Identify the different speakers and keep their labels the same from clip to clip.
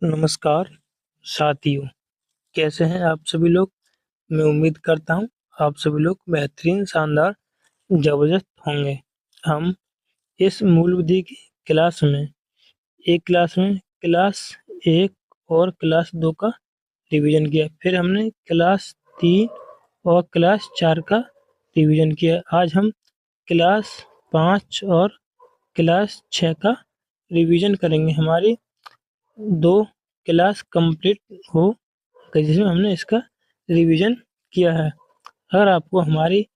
Speaker 1: नमस्कार साथियों, कैसे हैं आप सभी लोग। मैं उम्मीद करता हूं आप सभी लोग बेहतरीन, शानदार, जबरदस्त होंगे। हम इस मूल विधि की क्लास में क्लास 1 और क्लास 2 का रिवीजन किया। फिर हमने क्लास 3 और क्लास 4 का रिवीजन किया। आज हम क्लास 5 और क्लास 6 का रिवीजन करेंगे। हमारी 2 क्लास कंप्लीट हो गई जिसमें हमने इसका रिवीजन किया है। अगर आपको हमारी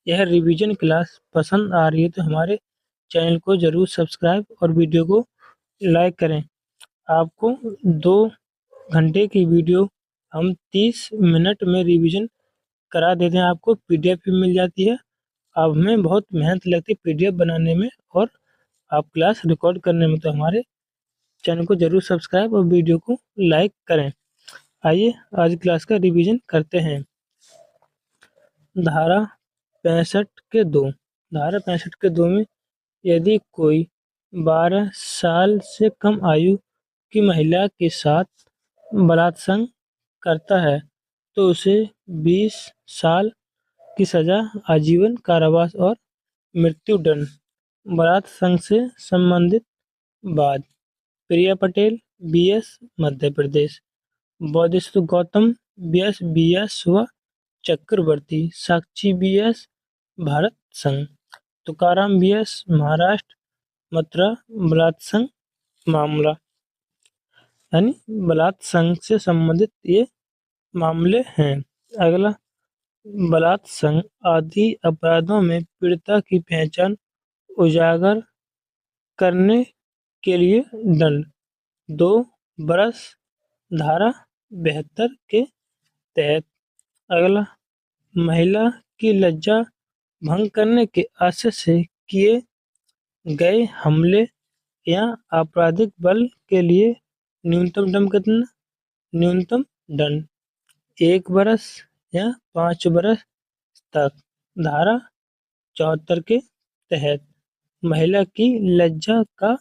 Speaker 1: यह रिवीजन क्लास पसंद आ रही है तो हमारे चैनल को ज़रूर सब्सक्राइब और वीडियो को लाइक करें। आपको 2 घंटे की वीडियो हम 30 मिनट में रिवीजन करा देते हैं। आपको पीडीएफ भी मिल जाती है। अब हमें बहुत मेहनत लगती है पीडीएफ बनाने में और आप क्लास रिकॉर्ड करने में, तो हमारे चैनल को ज़रूर सब्सक्राइब और वीडियो को लाइक करें। आइए आज क्लास का रिवीजन करते हैं। धारा 65 के 2। धारा 65 के 2 में यदि कोई 12 साल से कम आयु की महिला के साथ बलात्संग करता है तो उसे 20 साल की सजा, आजीवन कारावास और मृत्युदंड। बलात्संग से संबंधित वाद। प्रिया पटेल, बीएस, मध्य प्रदेश। बोधिसत्व गौतम, बीएस व चक्रवर्ती, साक्षी बीएस, भारत संघ। तुकाराम बीएस, महाराष्ट्र, मथुरा। बलात्संग मामला यानी बलात्संग से संबंधित ये मामले हैं। अगला, बलात्संग आदि अपराधों में पीड़िता की पहचान उजागर करने के लिए दंड 2 बरस, धारा 72 के तहत। अगला, महिला की लज्जा भंग करने के आशय से किए गए हमले या आपराधिक बल के लिए न्यूनतम दंड कितना? न्यूनतम दंड 1 बरस या 5 बरस तक। धारा 74 के तहत महिला की लज्जा का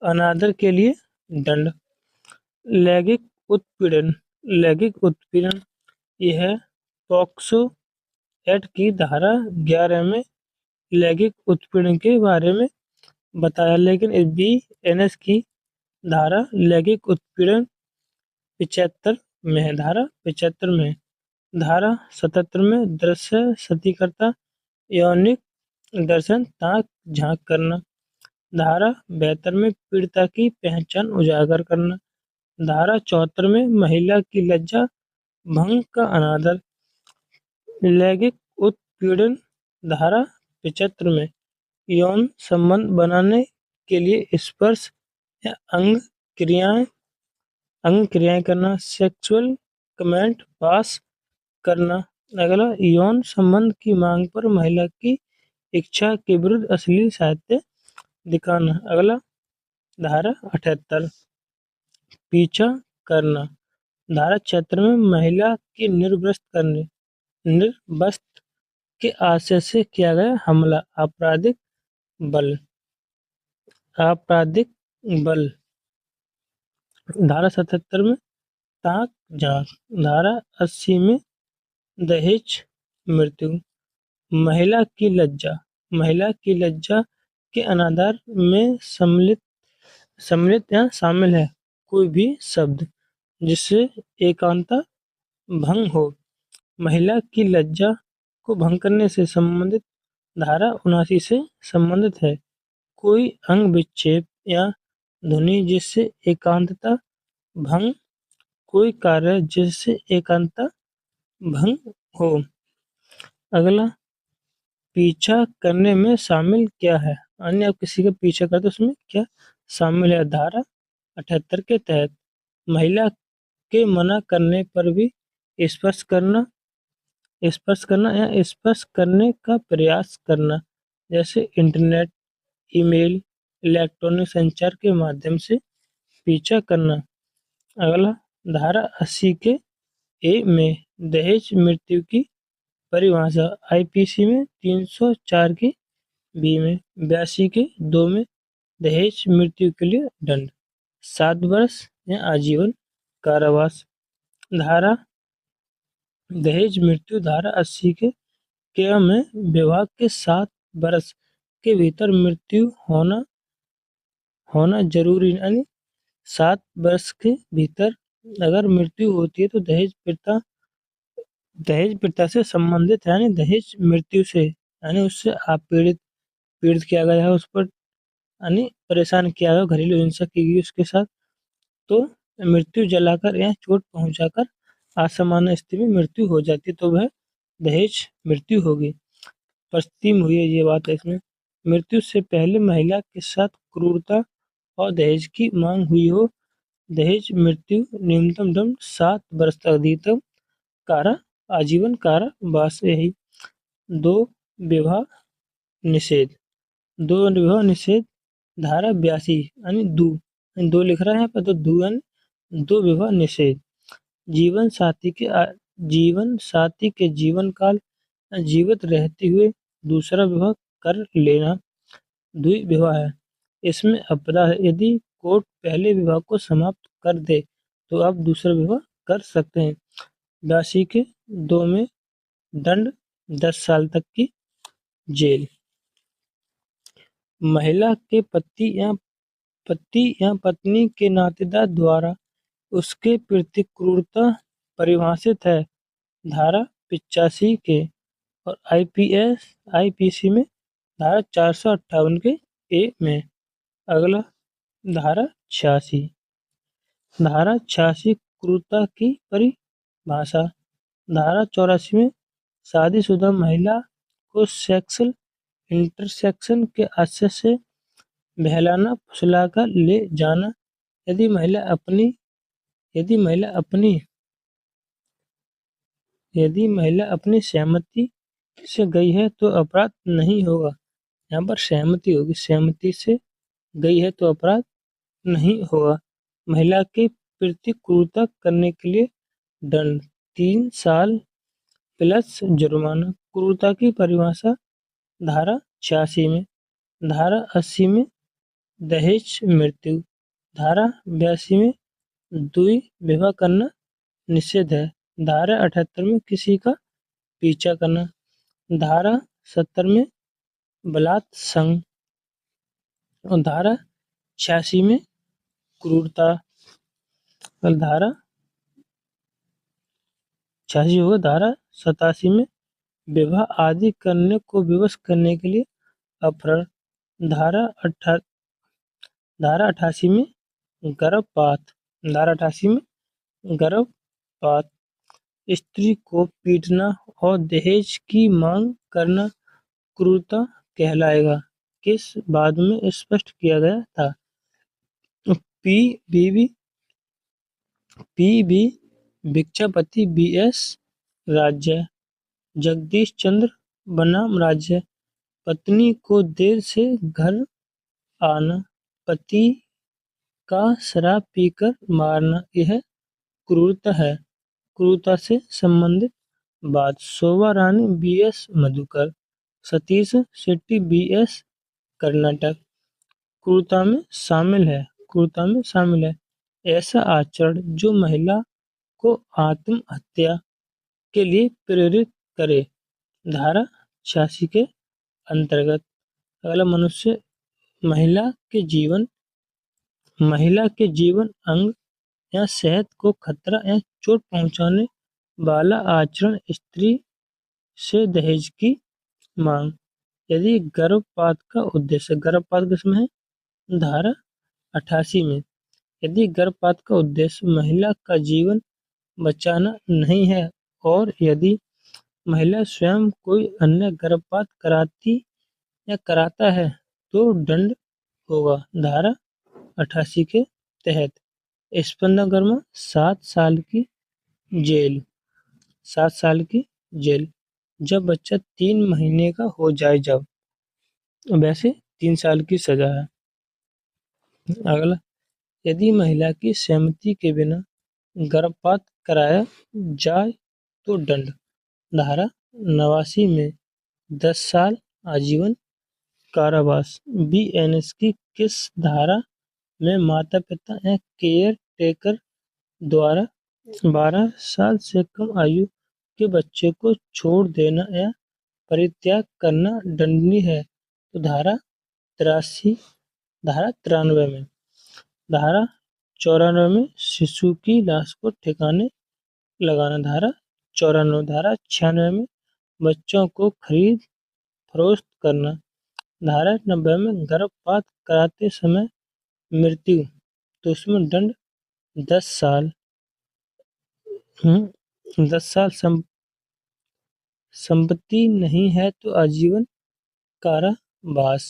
Speaker 1: अनादर के लिए दंड। लैंगिक उत्पीड़न। लैंगिक उत्पीड़न यह पॉक्सो एक्ट की धारा 11 में लैंगिक उत्पीड़न के बारे में बताया, लेकिन बीएनएस की धारा लैंगिक उत्पीड़न 75 में है। धारा 75 में। धारा 77 में दृश्य सतीकर्ता, यौनिक दर्शन, ताक झांक करना। धारा 72 में पीड़िता की पहचान उजागर करना। धारा 74 में महिला की लज्जा भंग का अनादर। लैंगिक उत्पीड़न धारा 75 में यौन संबंध बनाने के लिए स्पर्श या अंग क्रियाएं करना, सेक्सुअल कमेंट पास करना। अगला, यौन संबंध की मांग पर महिला की इच्छा के विरुद्ध अश्लील साहित्य दिखाना। अगला, धारा 78 पीछा करना। धारा 76 में महिला की निर्वस्त्र के आशय से किया गया हमला, आपराधिक बल। धारा 77 में ताक झांक। धारा 80 में दहेज मृत्यु। महिला की लज्जा के अनादर में सम्मिलित या शामिल है कोई भी शब्द जिससे एकांतता भंग हो। महिला की लज्जा को भंग करने से संबंधित धारा 79 से संबंधित है कोई अंग विक्षेप या ध्वनि जिससे एकांतता भंग, कोई कार्य जिससे एकांतता भंग हो। अगला, पीछा करने में शामिल क्या है? अन्य आप किसी का पीछा करते उसमें क्या शामिल है? धारा 78 के तहत महिला के मना करने पर भी स्पर्श करना या स्पर्श करने का प्रयास करना, जैसे इंटरनेट, ईमेल, इलेक्ट्रॉनिक संचार के माध्यम से पीछा करना। अगला, धारा 80 के ए में दहेज मृत्यु की परिभाषा, आईपीसी में 304 की बी में, 82 के 2 में दहेज मृत्यु के लिए दंड 7 वर्ष या आजीवन कारावास। धारा दहेज मृत्यु धारा 80 के में विवाह के 7 वर्ष के भीतर मृत्यु होना जरूरी, यानी 7 वर्ष के भीतर अगर मृत्यु होती है तो दहेज प्रथा से संबंधित, यानी दहेज मृत्यु से, यानी उससे आप पीड़ित किया गया है, उस पर यानी परेशान किया गया, घरेलू हिंसा की गई उसके साथ, तो मृत्यु जलाकर या चोट पहुंचाकर असामान्य स्थिति में मृत्यु हो जाती है तो वह दहेज मृत्यु होगी। पश्चिम हुई है ये बात है इसमें। मृत्यु से पहले महिला के साथ क्रूरता और दहेज की मांग हुई हो, दहेज मृत्यु न्यूनतम दंड 7 वर्ष तक, अधिकतम कारा आजीवन कारावास। यही दो विवाह निषेध, दो विवाह निषेध धारा 82 यानी दो लिख रहा है यहाँ पर, तो दो विवाह निषेध। जीवन साथी के जीवन काल जीवित रहते हुए दूसरा विवाह कर लेना द्विविवाह है। इसमें अपराध है, यदि कोर्ट पहले विवाह को समाप्त कर दे तो आप दूसरा विवाह कर सकते हैं। 82 के 2 में दंड 10 साल तक की जेल। महिला के पति या पत्नी के नातेदार द्वारा उसके प्रति क्रूरता परिभाषित है धारा 85 के और आईपीसी में धारा 458 के ए में। अगला धारा 86, धारा 86 क्रूरता की परिभाषा। धारा 84 में शादीशुदा महिला को सेक्सुअल इंटरसेक्शन के आशय से बहलाना फुसलाकर ले जाना, यदि महिला अपनी सहमति से गई है तो अपराध नहीं होगा। यहाँ पर सहमति होगी, सहमति से गई है तो अपराध नहीं होगा। महिला के प्रति क्रूरता करने के लिए दंड 3 साल प्लस जुर्माना। क्रूरता की परिभाषा धारा 86 में। धारा 80 में दहेज मृत्यु। धारा 82 में द्विविवाह करना निषेध है। धारा 78 में किसी का पीछा करना। धारा 70 में बलात्संग और धारा 86 में क्रूरता। धारा 86 होगा। धारा 87 में विवाह आदि करने को विवश करने के लिए अपहरण। धारा 88 में गर्भपात। धारा 88 में गर्भपात। स्त्री को पीटना और दहेज की मांग करना क्रूरता कहलाएगा, किस बाद में स्पष्ट किया गया था। पी.बी. भिक्षापति बी.एस. राज्य। जगदीश चंद्र बनाम राज्य। पत्नी को देर से घर आना, पति का शराब पीकर मारना, यह क्रूरता है। क्रूरता से संबंधित बात। शोभा रानी बी.एस. मधुकर। सतीश शेट्टी बी.एस. कर्नाटक। क्रूरता में शामिल है ऐसा आचरण जो महिला को आत्महत्या के लिए प्रेरित करे, धारा 86 के अंतर्गत। अगला महिला के जीवन अंग या सेहत को खतरा या चोट पहुंचाने वाला आचरण, स्त्री से दहेज की मांग, यदि गर्भपात का उद्देश्य, गर्भपात किसमें है, धारा 88 में, यदि गर्भपात का उद्देश्य महिला का जीवन बचाना नहीं है और यदि महिला स्वयं कोई अन्य गर्भपात कराती या कराता है तो दंड होगा, धारा 88 के तहत। स्पंदनकर्मा 7 साल की जेल। 7 साल की जेल जब बच्चा 3 महीने का हो जाए, जब, वैसे 3 साल की सजा है। अगला, यदि महिला की सहमति के बिना गर्भपात कराया जाए तो दंड, धारा 89 में 10 साल आजीवन कारावास। बीएनएस की किस धारा में माता पिता या केयर टेकर द्वारा 12 साल से कम आयु के बच्चे को छोड़ देना या परित्याग करना दंडनीय है। तो धारा 83, धारा 93 में, धारा 94 में शिशु की लाश को ठिकाने लगाना, धारा 94, धारा 96 में बच्चों को खरीद फरोख्त करना, धारा 90 में गर्भपात कराते समय मृत्यु, तो उसमें दंड 10 साल 10 साल संपत्ति नहीं है तो आजीवन कारावास।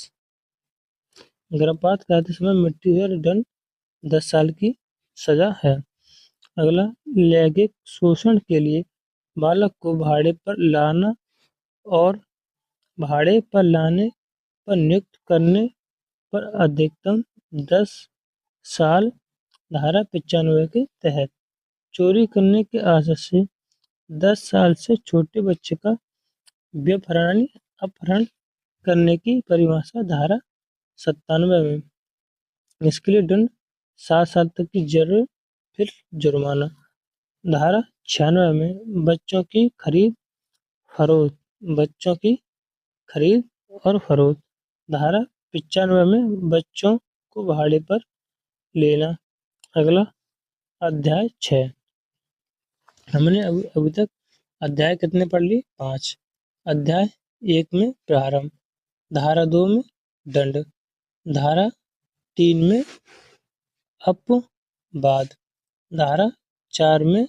Speaker 1: गर्भपात कराते समय मृत्यु है, दंड 10 साल की सजा है। अगला, लैंगिक शोषण के लिए बालक को भाड़े पर लाना और भाड़े पर लाने पर नियुक्त करने पर अधिकतम 10 साल, धारा 95 के तहत। चोरी करने के आशय से 10 साल से छोटे बच्चे का व्यभिचारी अपहरण करने की परिभाषा धारा 97 में। इसके लिए दंड 7 साल तक की जेल फिर जुर्माना। धारा 96 में बच्चों की खरीद फरोख्त, बच्चों की खरीद और फरोख्त। धारा 95 में बच्चों को भाड़े पर लेना। अगला, अध्याय 6। हमने अभी तक अध्याय कितने पढ़ लिए? 5। अध्याय 1 में प्रारंभ, धारा 2 में दंड, धारा 3 में अपवाद, धारा 4 में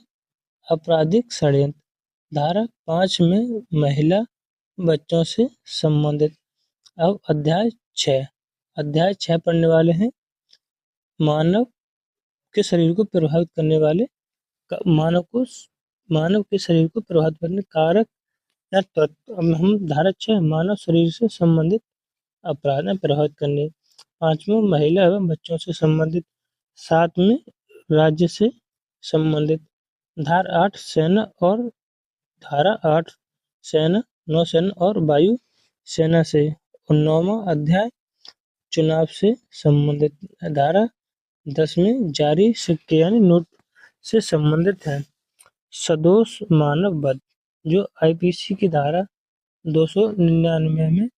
Speaker 1: आपराधिक षड्यंत्र, धारा 5 में महिला बच्चों से संबंधित। अब अध्याय 6। अध्याय 6 पढ़ने वाले हैं मानव के शरीर को प्रभावित करने वाले मानव के शरीर को प्रभावित करने कारक या तत्व। अब हम धारा 6 मानव शरीर से संबंधित अपराध में प्रभावित करने। 5वां महिला एवं बच्चों से संबंधित। 7 में राज्य से संबंधित। धारा 8 सेना और धारा 8 सेना, नौसेना और वायु सेना से। और 9वां अध्याय चुनाव से संबंधित। धारा 10 में जारी सिक्के यानी नोट से संबंधित है। सदोष मानव वध जो आईपीसी की धारा 299 में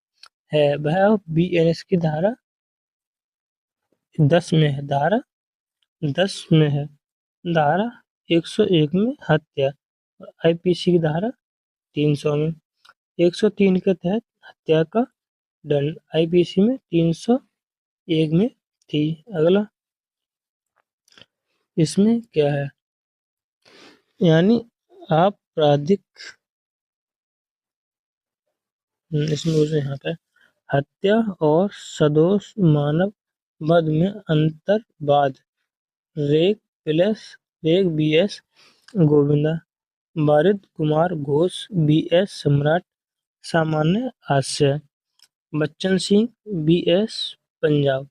Speaker 1: है, वह बीएनएस की धारा 10 में है। धारा 10 में है। धारा 101 में हत्या, आईपीसी की धारा 300 में। 103 के तहत हत्या का दंड आईपीसी में 301 में थी। अगला, इसमें क्या है, यानी आपराधिक, इसमें उसे यहाँ पे हत्या और सदोष मानव वध में अंतर्वाद। रेग बीएस गोविंदा, वारिद कुमार घोष बीएस सम्राट सामान्य आशय, बच्चन सिंह बीएस पंजाब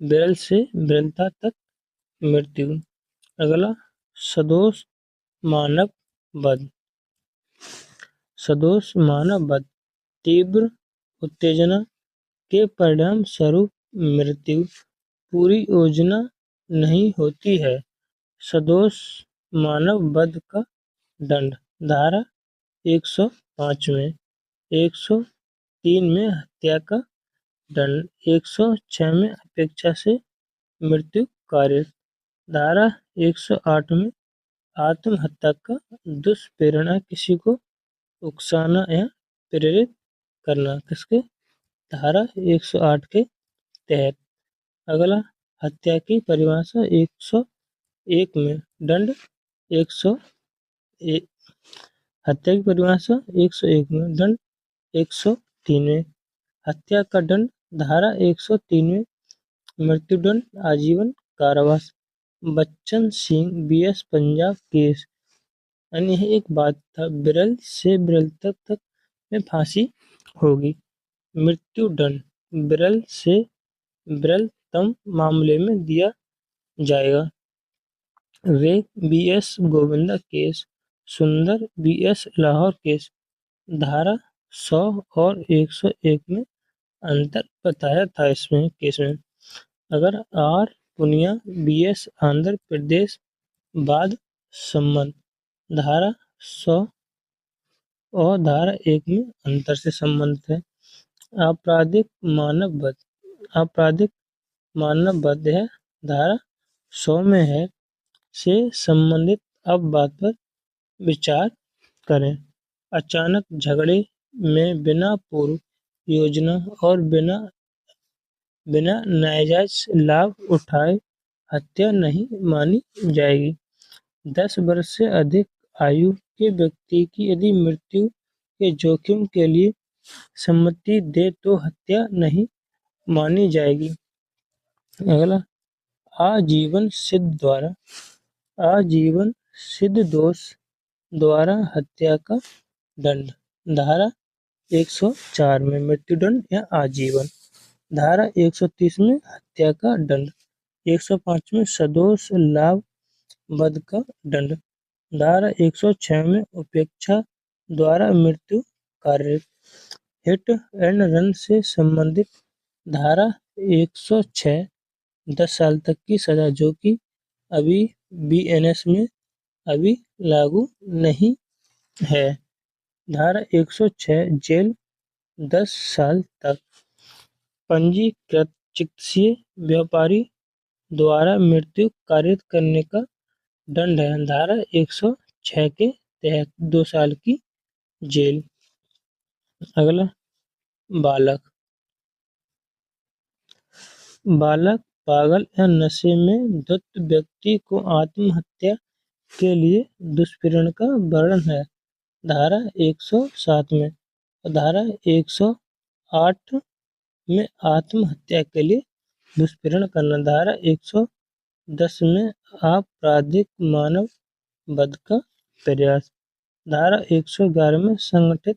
Speaker 1: विरल से विरलता तक मृत्यु। अगला, सदोष मानव वध। सदोष मानव वध तीव्र उत्तेजना के परिणाम स्वरूप मृत्यु पूरी योजना नहीं होती है। सदोष मानव वध का दंड धारा 105 में। 103 में हत्या का दंड, 106 में अपेक्षा से मृत्यु कार्य, धारा 108 में आत्महत्या का दुष्प्रेरणा, किसी को उकसाना या प्रेरित करना, किसके, धारा 108 के तहत। अगला, हत्या की परिभाषा 101 में दंड 101, हत्या की परिभाषा 101 में दंड 103 में। हत्या का दंड धारा 103 में मृत्युदंड आजीवन कारावास। बच्चन सिंह बीएस पंजाब केस, यानी यह एक बात था, विरल से विरलता तक में फांसी होगी। मृत्युदंड विरल से विरलतम मामले में दिया जाएगा। रेग बीएस गोविंदा केस, सुंदर बीएस लाहौर केस, धारा 100 और 101 में अंतर बताया था इसमें केस में। अगर आर पुनिया BS आंध्र प्रदेश वाद संबंध धारा 100 और धारा 1 में अंतर से संबंधित है। आपराधिक मानववध है धारा 100 में है से संबंधित। अब बात पर विचार करें। अचानक झगड़े में बिना पूर्व योजना और बिना नाजायज लाभ उठाए हत्या नहीं मानी जाएगी। 10 वर्ष से अधिक आयु के व्यक्ति की यदि मृत्यु के जोखिम के लिए सम्मति दे तो हत्या नहीं मानी जाएगी। अगला, आजीवन सिद्ध दोष द्वारा हत्या का दंड धारा 104 में मृत्युदंड या आजीवन। धारा 130 में हत्या का दंड। 105 में सदोष लाभ वध का दंड। धारा 106 में उपेक्षा द्वारा मृत्यु कार्य। हिट एंड रन से संबंधित धारा 106 10 साल तक की सजा, जो कि अभी BNS में अभी लागू नहीं है। धारा 106 जेल 10 साल तक। पंजीकृत चिकित्सीय व्यापारी द्वारा मृत्यु कारित करने का दंड है धारा 106 के तहत 2 साल की जेल। अगला, बालक पागल या नशे में धुत व्यक्ति को आत्महत्या के लिए दुष्प्रेरण का वर्णन है धारा 107 में। धारा 108 में आत्महत्या के लिए दुष्प्रेरण करना। धारा 110 में आपराधिक मानव वध का प्रयास। धारा 111 में संगठित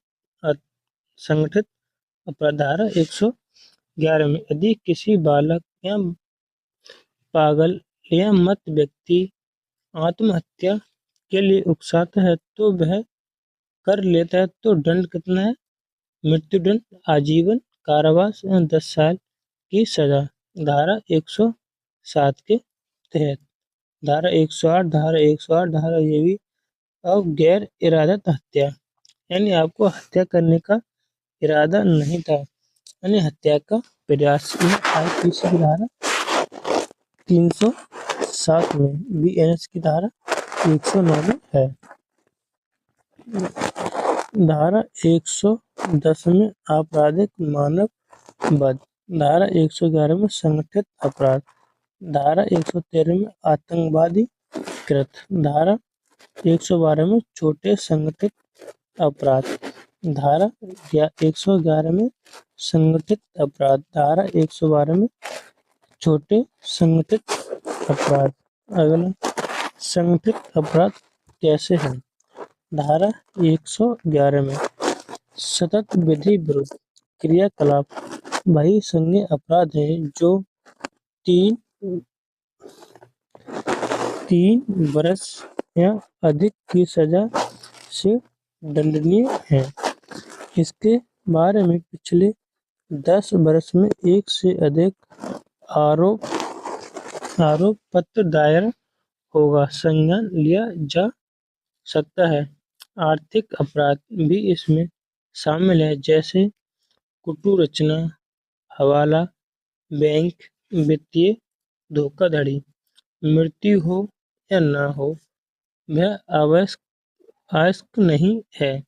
Speaker 1: अपराध। धारा 111 में यदि किसी बालक या पागल या मत व्यक्ति आत्महत्या के लिए उकसाता है तो वह कर लेता है तो दंड कितना है? मृत्युदंड, आजीवन कारावास या 10 साल की सजा धारा 107 के तहत। धारा 108 ये भी। अब गैर इरादत हत्या, यानी आपको हत्या करने का इरादा नहीं था, यानी हत्या का प्रयास। IPC की धारा 307 में, BNS की धारा 109 में है। धारा 110 में आपराधिक मानव वध। धारा 111 में संगठित अपराध। धारा 113 में आतंकवादी कृत। धारा 112 में छोटे संगठित अपराध। धारा 111 में संगठित अपराध। धारा 112 में छोटे संगठित अपराध। अगला, संगठित अपराध कैसे हैं? धारा 111 में सतत विधि विरुद्ध क्रियाकलाप वही संज्ञेय अपराध है जो 3 वर्ष या अधिक की सजा से दंडनीय है। इसके बारे में पिछले 10 वर्ष में 1 से अधिक आरोप पत्र दायर होगा, संज्ञान लिया जा सकता है। आर्थिक अपराध भी इसमें शामिल है, जैसे कुटुरचना, हवाला, बैंक, वित्तीय धोखाधड़ी। मृत्यु हो या ना हो, वह आवश्यक नहीं है।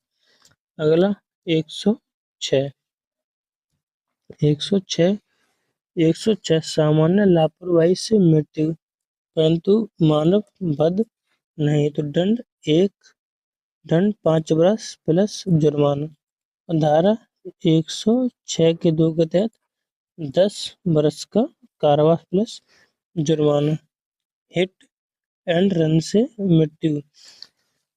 Speaker 1: अगला, 106 सामान्य लापरवाही से मृत्यु परंतु मानव वध नहीं तो दंड 5 वर्ष प्लस जुर्माना। धारा 106 के 2 के तहत 10 वर्ष का कारावास प्लस जुर्माना। हिट एंड रन से मृत्यु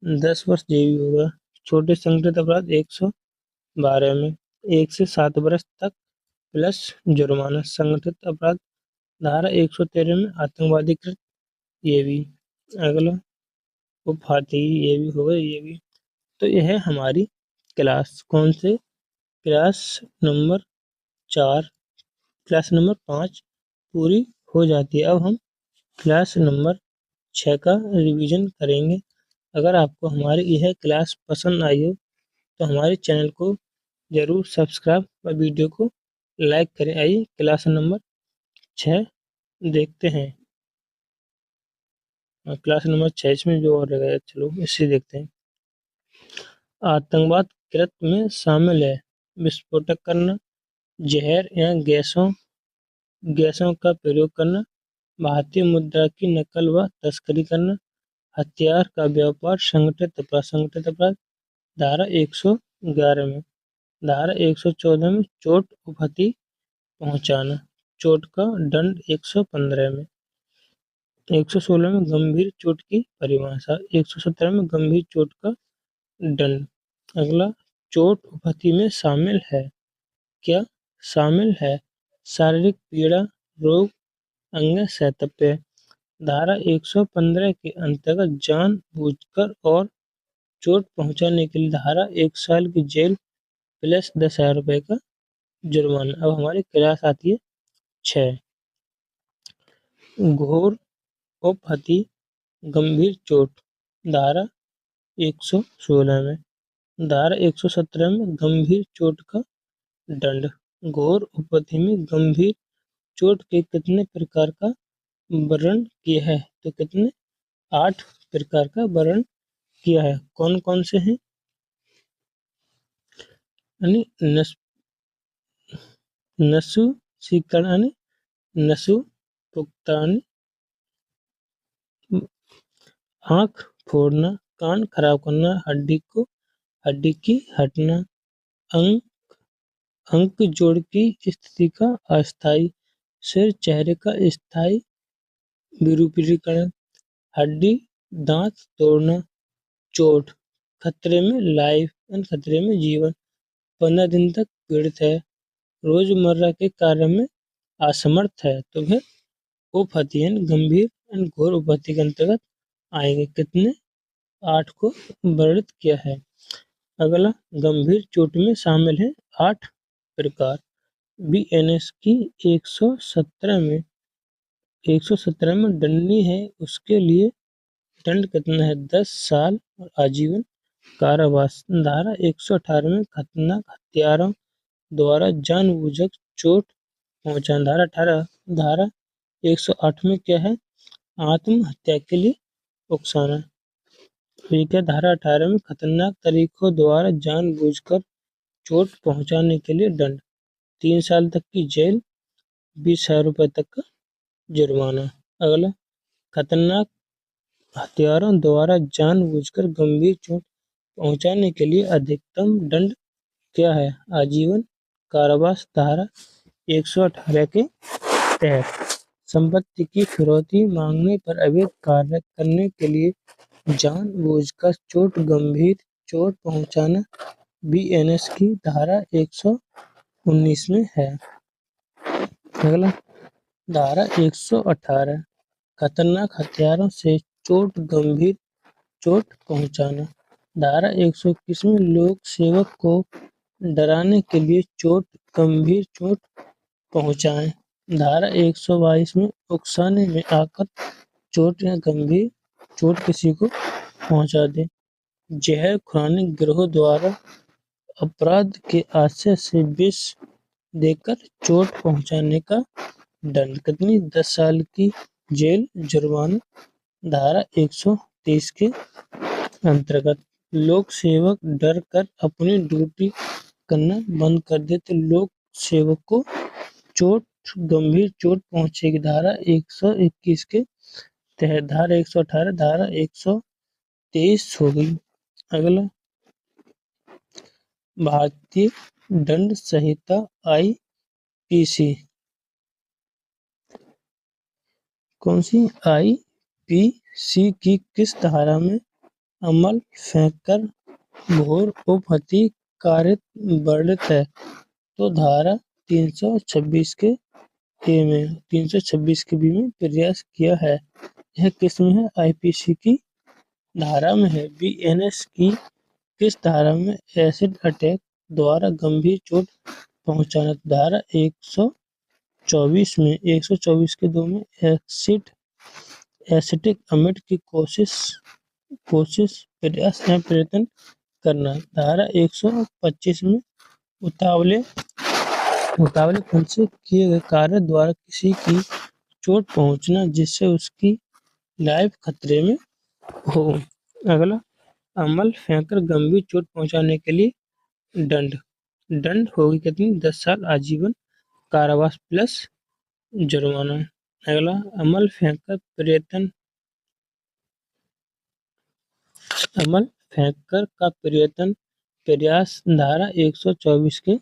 Speaker 1: 10 वर्ष जेल होगा। छोटे संगठित अपराध 112 में 1 से 7 वर्ष तक प्लस जुर्माना। संगठित अपराध धारा 113 में आतंकवादी कृत, ये भी। अगला, उपहाती, ये भी होगा, ये भी। तो यह है हमारी क्लास, कौन से क्लास नंबर 4, क्लास नंबर 5 पूरी हो जाती है। अब हम क्लास नंबर 6 का रिवीजन करेंगे। अगर आपको हमारी यह क्लास पसंद आई हो तो हमारे चैनल को जरूर सब्सक्राइब और वीडियो को लाइक करें। आइए क्लास नंबर 6 देखते हैं। क्लास नंबर 6 इसमें जो और रहेगा, चलो इसे देखते हैं। आतंकवाद कृत्य में शामिल है विस्फोटक करना, जहर या गैसों का प्रयोग करना, भारतीय मुद्रा की नकल व तस्करी करना, हथियार का व्यापार, संगठित अपराध धारा 111 में। धारा 114 में चोट उपहति पहुंचाना, चोट का दंड 115 में। 116 में गंभीर चोट की परिभाषा, 117 में गंभीर चोट का दंड। अगला, चोट उपहति में शामिल है क्या? शामिल है शारीरिक पीड़ा, रोग, अंग शैथल्य। धारा 115 के अंतर्गत जानबूझकर और चोट पहुंचाने के लिए धारा 1 साल की जेल प्लस 10,000 रुपए का जुर्माना। अब हमारी क्लास आती है 6, घोर उपहति गंभीर चोट। धारा 116 में। धारा 117 में गंभीर चोट का दंड। घोर उपहति में गंभीर चोट के कितने प्रकार का वर्णन किया है? तो कितने? 8 प्रकार का वर्णन किया है। कौन कौन से हैं? नसुसीकरण, नसु पुक्तान, आँख फोड़ना, कान खराब करना, हड्डी की हटना, अंक जोड़ की स्थिति का अस्थायी, सिर चेहरे का स्थायी विरूपीकरण, हड्डी दांत तोड़ना, चोट, खतरे में लाइफ एंड खतरे में जीवन, 15 दिन तक पीड़ित है, रोजमर्रा के कार्य में असमर्थ है, तो वह उपहति गंभीर एंड घोर उपहति के अंतर्गत आएंगे। कितने? 8 को वर्णित किया है। अगला, गंभीर चोट में शामिल है 8 प्रकार। बीएनएस की 117 में दंडनीय है, उसके लिए दंड कितना है? 10 साल और आजीवन कारावास। धारा 118 में खतरनाक हथियारों द्वारा जानबूझकर चोट पहुंचाना। धारा 108 में क्या है? आत्महत्या के लिए उकसाना। ठीक है। धारा 18 में खतरनाक तरीकों द्वारा जानबूझकर चोट पहुंचाने के लिए दंड 3 साल तक की जेल, 20,000 रुपए तक का जुर्माना। अगला, खतरनाक हथियारों द्वारा जानबूझकर गंभीर चोट पहुंचाने के लिए अधिकतम दंड क्या है? आजीवन कारावास। धारा 118 के तहत संपत्ति की फिरौती मांगने पर अवैध कार्य करने के लिए जानबूझकर गंभीर चोट पहुंचाना बीएनएस की धारा 119 में है। अगला, धारा 118 खतरनाक हथियारों से गंभीर चोट पहुंचाना। धारा 121 में लोक सेवक को डराने के लिए गंभीर चोट पहुंचाएं। धारा 122 में उकसाने में आकर चोट या गंभीर चोट किसी को पहुंचा दे। जहर खुरानी गिरोह द्वारा अपराध के आशय से विष देकर चोट पहुंचाने का दंड कितनी? 10 साल की जेल, जुर्माना। धारा 123 के अंतर्गत लोक सेवक डर कर अपनी ड्यूटी करना बंद कर दे तो लोक सेवक को गंभीर चोट पहुंचेगी। धारा 121 के तहत। धारा 118, धारा 123 हो गई। अगला, भारतीय दंड संहिता आईपीसी कौन सी? आईपीसी की किस धारा में अमल फेंककर घोर उपहति कारित वर्णित है? तो धारा 326 के ए में, 326 के बी में प्रयास किया है। यह किस में है? आईपीसी की धारा में है। बीएनएस की किस धारा में एसिड अटैक द्वारा गंभीर चोट पहुंचाना? धारा 124 में, 124 के 2 में एसिड एसिटिक अमिट की कोशिश प्रयास या प्रयत्न करना। धारा 125 में उतावले से किए गए कार्य द्वारा किसी की चोट पहुंचना जिससे उसकी लाइफ खतरे में हो। अगला, अमल फेंककर गंभीर चोट पहुंचाने के लिए दंड होगी कितनी? 10 साल आजीवन कारावास प्लस जुर्माना। अगला, अमल फेंककर का प्रयास धारा 124 के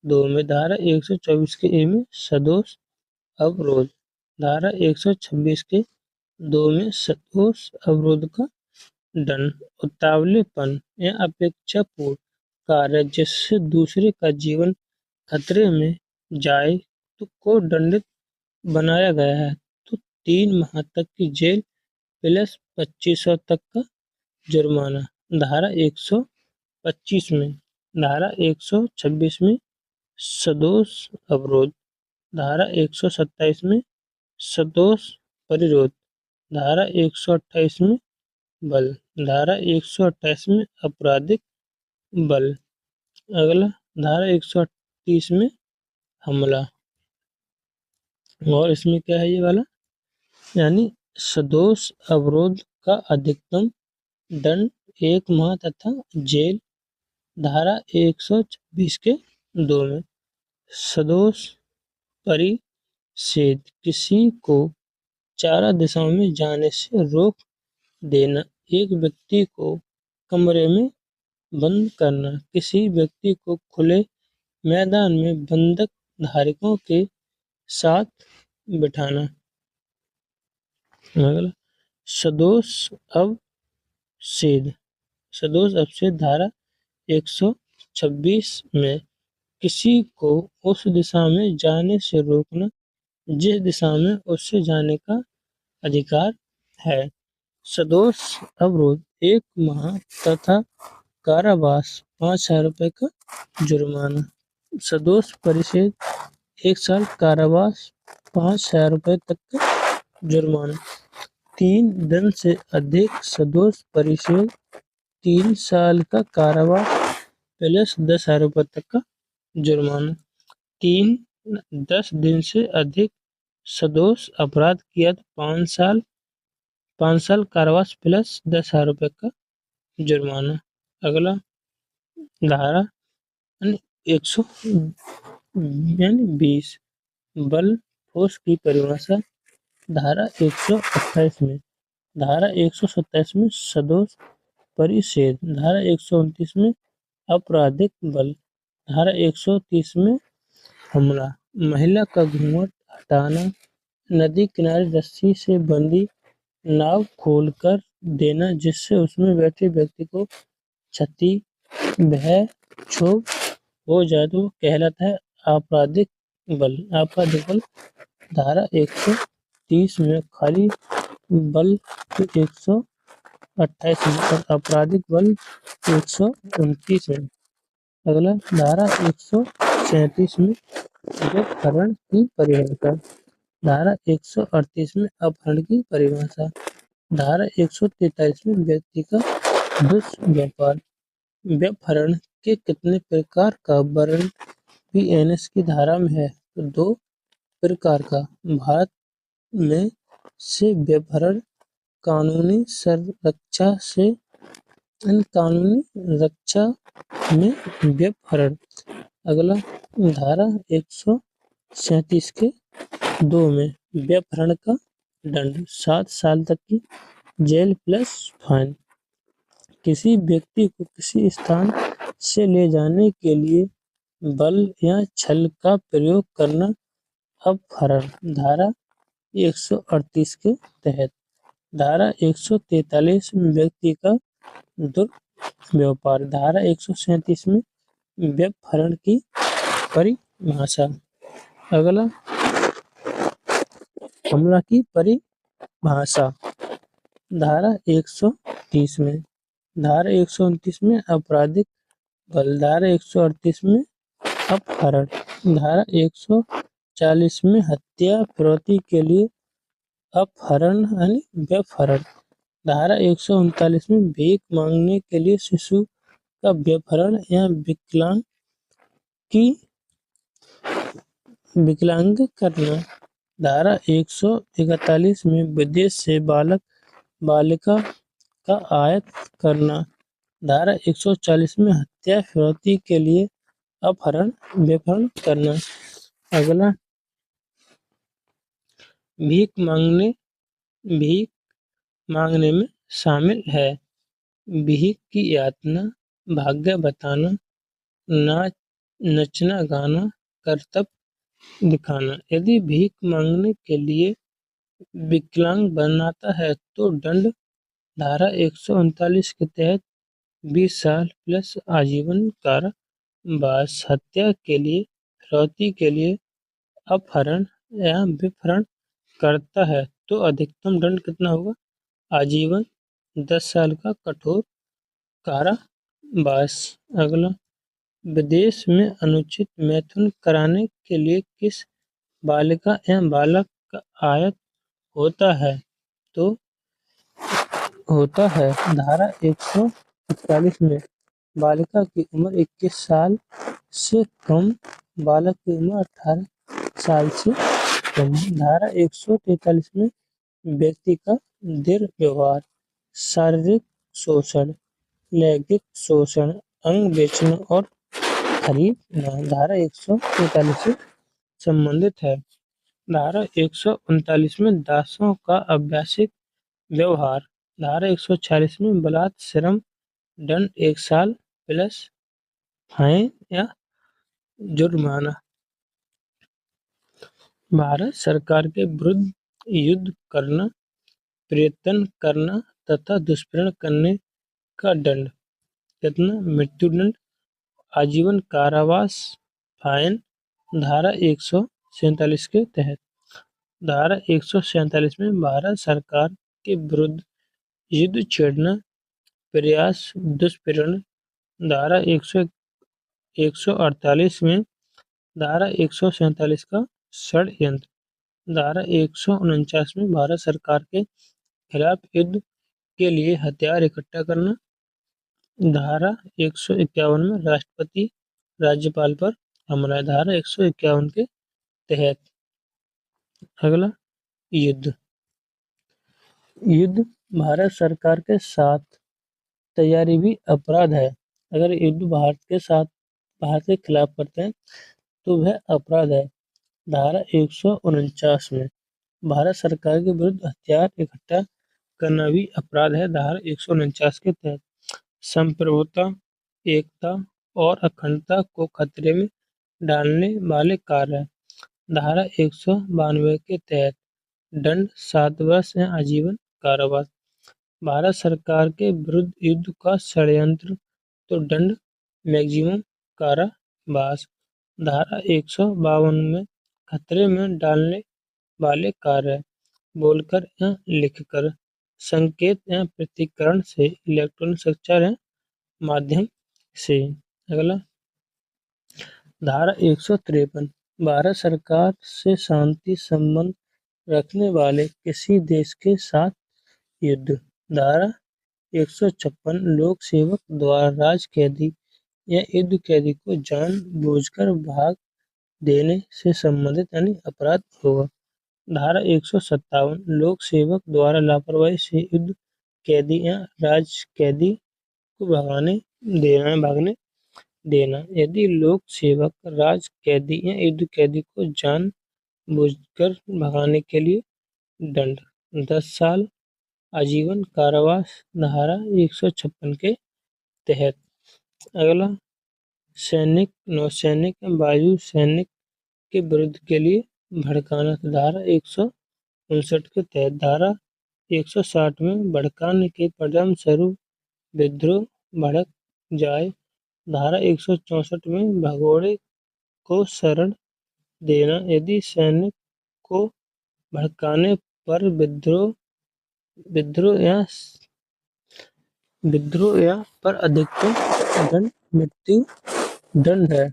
Speaker 1: 2 में, धारा 124 के ए में सदोष अवरोध, धारा 126 के 2 में सदोष अवरोध का दंड। उतावलेपन या अपेक्षापूर्ण कार्य जिससे दूसरे का जीवन खतरे में जाए को दंडित बनाया गया है तो 3 माह तक की जेल प्लस 2500 तक का जुर्माना। धारा 125 में, धारा 126 में सदोष अवरोध, धारा 127 में सदोष परिरोध, धारा 128 में बल, धारा 128 में आपराधिक बल। अगला, धारा 138 में हमला। और इसमें क्या है ये वाला, यानी सदोष अवरोध का अधिकतम दंड 1 माह तथा जेल। धारा 126 के 2 में सदोष परिच्छेद, किसी को चारों दिशाओं में जाने से रोक देना, एक व्यक्ति को कमरे में बंद करना, किसी व्यक्ति को खुले मैदान में बंधक धारकों के साथ बिठाना। अगला, सदोष अवच्छेद धारा 126 में किसी को उस दिशा में जाने से रोकना जिस दिशा में उससे जाने का अधिकार है। सदोष अवरोध 1 माह तथा कारावास 5,000 रुपए का जुर्माना। सदोष परिच्छेद 1 साल कारावास 5,000 रुपए तक का जुर्माना। 3 दिन से अधिक सदोष परिच्छेद 3 साल का कारावास प्लस 10,000 रुपए तक का जुर्माना। 10 दिन से अधिक सदोष अपराध किया तो 5 साल कारावास प्लस 10,000 रुपए का जुर्माना। अगला, धारा 120 बल फोर्स की परिभाषा। धारा 128 में, धारा 127 में सदोष परिच्छेद, धारा 129 में आपराधिक बल, धारा 130 में हमला, महिला का घूंघट हटाना, नदी किनारे रस्सी से बंधी नाव खोलकर देना जिससे उसमें बैठे व्यक्ति को क्षति, भय, क्षोभ हो जाए तो कहलाता है आपराधिक बल। धारा 130 में खाली बल 128 में और आपराधिक बल 129 में। अगला, धारा 137 में अपहरण की परिभाषा, धारा 138 में अपहरण की परिभाषा, धारा 143 में व्यक्ति का दुष्व्यापार। व्यभिचार के कितने प्रकार का वर्णन बीएनएस की धारा में है? तो 2 प्रकार का। भारत में से व्यभिचार कानूनी संरक्षा में व्यभिचार। अगला, धारा 137 के 2 में व्यभिचार का दंड 7 साल तक की जेल प्लस फाइन। किसी व्यक्ति को किसी स्थान से ले जाने के लिए बल या छल का प्रयोग करना अपहरण। धारा 138 के तहत। धारा 143 में व्यक्ति का दुर्व्यवहार। धारा 137 में व्यभिचार की परिभाषा। अगला, हमला की परिभाषा। धारा 130 में, धारा 129 में आपराधिक बल, धारा 138 में अपहरण, धारा 140 में हत्या फिरौती के लिए अपहरण यानी व्यपहरण। धारा 139 में भीख मांगने के लिए शिशु का व्यपहरण या विकलांग करना। धारा 141 में विदेश से बालक बालिका का आयात करना। धारा 140 में हत्या फिरौती के लिए अपहरण व्यपहरण करना। अगला भीख मांगने में शामिल है भीख की यातना, भाग्य बताना, नचना गाना, करतब दिखाना। यदि भीख मांगने के लिए विकलांग बनाता है तो दंड धारा 139 के तहत 20 साल प्लस आजीवन कारावास। हत्या के लिए फिरौती के लिए अपहरण या विपहरण करता है तो अधिकतम दंड कितना होगा? आजीवन 10 साल का कठोर कारावास। अगला विदेश में अनुचित मैथुन कराने के लिए किस बालिका या बालक का आयात होता है तो होता है धारा 141 में बालिका की उम्र 21 साल से कम, बालक की उम्र 18 साल से कम। धारा 143 में व्यक्ति का दुर्व्यवहार, शारीरिक शोषण, लैंगिक शोषण, अंग बेचना और खरीदना धारा 143 से संबंधित है। धारा 139 में दासों का अव्यासिक व्यवहार। धारा 146 में बलात् श्रम, दंड 1 साल प्लस फाइन या जुर्माना। भारत सरकार के विरुद्ध युद्ध करना, प्रयत्न करना तथा दुष्प्रेरण करने का दंड कितना? मृत्युदंड, आजीवन कारावास, फाइन। धारा 147 के तहत धारा 147 में भारत सरकार के विरुद्ध युद्ध छेड़ना, प्रयास, दुष्प्रेरण। धारा 148 में धारा 147 का षड्यंत्र। धारा 149 में भारत सरकार के खिलाफ युद्ध के लिए हथियार इकट्ठा करना। धारा 151 में राष्ट्रपति राज्यपाल पर हमला। धारा 151 के तहत अगला युद्ध भारत सरकार के साथ तैयारी भी अपराध है। अगर युद्ध भारत के खिलाफ करते हैं तो वह अपराध है। धारा 149 में भारत सरकार के विरुद्ध हथियार इकट्ठा करना भी अपराध है। धारा 149 के तहत संप्रभुता, एकता और अखंडता को खतरे में डालने वाले कार्य। धारा 192 के तहत दंड 7 वर्ष या आजीवन कारावास। भारत सरकार के विरुद्ध युद्ध का षड्यंत्र तो दंड मैक्सिमम कारावास। धारा 152 में खतरे में डालने वाले कार्य, बोलकर या लिखकर, संकेत या प्रतिकरण से, इलेक्ट्रॉनिक संचार या माध्यम से। अगला धारा 153 भारत सरकार से शांति संबंध रखने वाले किसी देश के साथ युद्ध। धारा 156 लोक सेवक द्वारा राज कैदी या युद्ध कैदी को जानबूझकर भाग देने से संबंधित यानी अपराध होगा। धारा 157 लोक सेवक द्वारा लापरवाही से युद्ध कैदी या राज कैदी को भागने देना। यदि लोक सेवक राज कैदी या युद्ध कैदी को जानबूझकर भगाने के लिए दंड 10 साल आजीवन कारावास। धारा 156 के तहत अगला सैनिक, नौसैनिक, वायु सैनिक के विरुद्ध के लिए भड़काना। धारा 159 के तहत धारा 160 में भड़काने के परिणाम स्वरूप विद्रोह भड़क जाए। धारा 164 में भगोड़े को शरण देना। यदि सैनिक को भड़काने पर विद्रोह या पर अधिकतम दंड मृत्यु दंड है।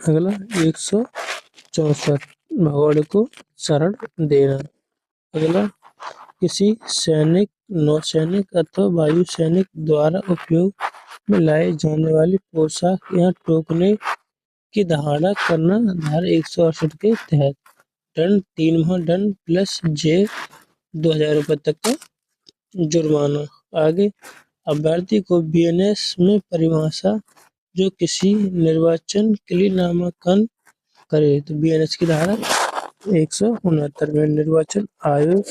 Speaker 1: अगला 164 भगोड़े को शरण देना। अगला, किसी सैनिक, नौसैनिक अथवा वायु सैनिक द्वारा उपयोग में लाई जाने वाली पोशाक या टोकने की धारणा करना धारा 168 के तहत दंड 3 माह दंड प्लस जेल 2000 रुपये तक का जुर्माना। आगे, अभ्यर्थी को बीएनएस में परिभाषा जो किसी निर्वाचन के लिए नामांकन करे तो बीएनएस की धारा 169 में निर्वाचन आयोग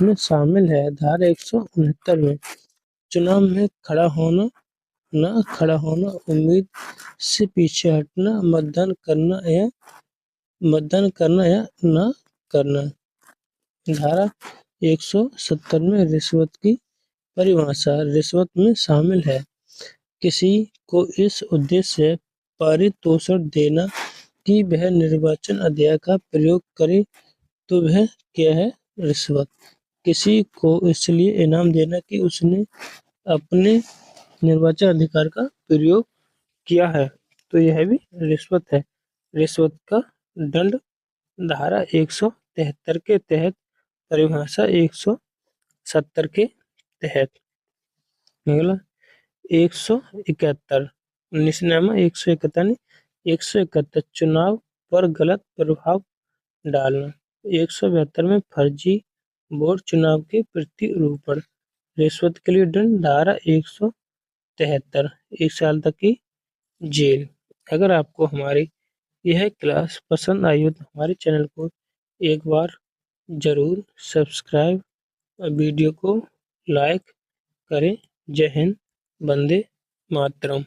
Speaker 1: में शामिल है। धारा 169 में चुनाव में खड़ा होना, न खड़ा होना, उम्मीद से पीछे हटना, मतदान करना या न करना। धारा 170 में रिश्वत की परिभाषा रिश्वत में शामिल है किसी को इस उद्देश्य से पारितोषिक देना कि वह निर्वाचन अधिकार का प्रयोग करे तो वह क्या है, रिश्वत। किसी को इसलिए इनाम देना कि उसने अपने निर्वाचन अधिकार का प्रयोग किया है तो यह भी रिश्वत है। रिश्वत का दंड धारा 173 के तहत परिभाषा 170 के तहत। अगला, 171 19नामा 171 171 चुनाव पर गलत प्रभाव डालना। 172 में फर्जी वोट चुनाव के प्रतिरूपण रिश्वत के लिए दंड धारा 173 1 साल तक की जेल। अगर आपको हमारी यह क्लास पसंद आई हो तो हमारे चैनल को एक बार जरूर सब्सक्राइब और वीडियो को लाइक करें। जय हिंद, वंदे मातरम।